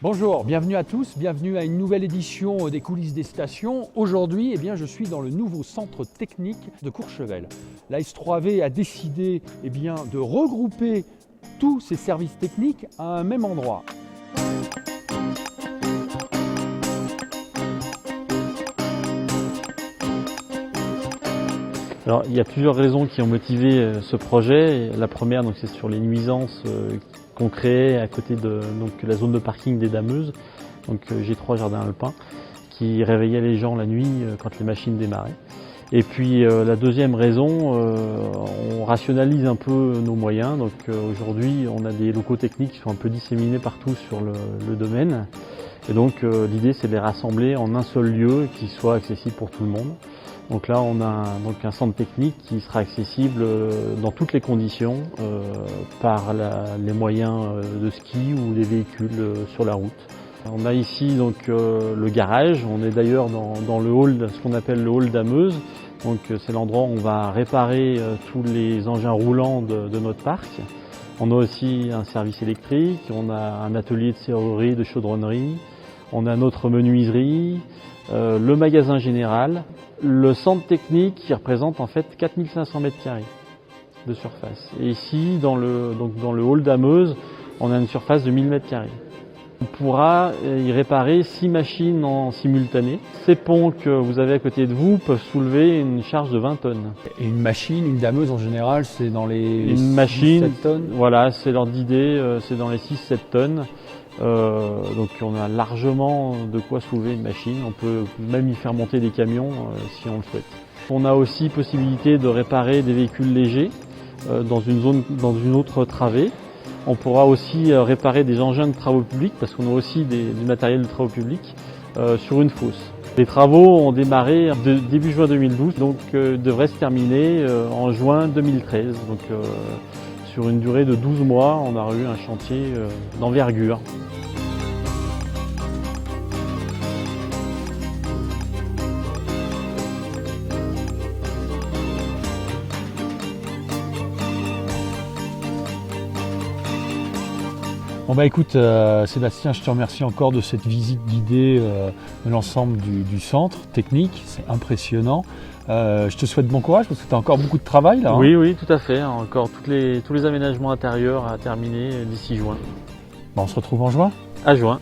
Bonjour, bienvenue à tous, bienvenue à une nouvelle édition des coulisses des stations. Aujourd'hui, je suis dans le nouveau centre technique de Courchevel. La S3V a décidé de regrouper tous ses services techniques à un même endroit. Alors, il y a plusieurs raisons qui ont motivé ce projet. La première, c'est sur les nuisances qu'on créait à côté de la zone de parking des Dameuses, G3 Jardin Alpin, qui réveillait les gens la nuit quand les machines démarraient. Et puis la deuxième raison, on rationalise un peu nos moyens. Aujourd'hui, on a des locaux techniques qui sont un peu disséminés partout sur le domaine. Et l'idée, c'est de les rassembler en un seul lieu qui soit accessible pour tout le monde. Donc là, on a un centre technique qui sera accessible dans toutes les conditions par les moyens de ski ou les véhicules sur la route. On a ici le garage. On est d'ailleurs dans le hall, ce qu'on appelle le hall Dameuse. C'est l'endroit où on va réparer tous les engins roulants de notre parc. On a aussi un service électrique, on a un atelier de serrurerie, de chaudronnerie, on a notre menuiserie, le magasin général, le centre technique qui représente en fait 4500 m² de surface. Et ici, dans le hall Dameuse, on a une surface de 1000 m². On pourra y réparer 6 machines en simultané. Ces ponts que vous avez à côté de vous peuvent soulever une charge de 20 tonnes. Et une machine, une dameuse en général, c'est dans les 7 tonnes. Voilà, c'est l'ordre d'idée, c'est dans les 6-7 tonnes. On a largement de quoi soulever une machine. On peut même y faire monter des camions si on le souhaite. On a aussi possibilité de réparer des véhicules légers dans une autre travée. On pourra aussi réparer des engins de travaux publics parce qu'on a aussi du matériel de travaux publics sur une fosse. Les travaux ont démarré début juin 2012, devraient se terminer en juin 2013. Sur une durée de 12 mois, on aura eu un chantier d'envergure. Bon écoute Sébastien, je te remercie encore de cette visite guidée de l'ensemble du centre technique, c'est impressionnant. Je te souhaite bon courage parce que tu as encore beaucoup de travail là. Oui, tout à fait, encore tous les aménagements intérieurs à terminer d'ici juin. On se retrouve en juin. À juin.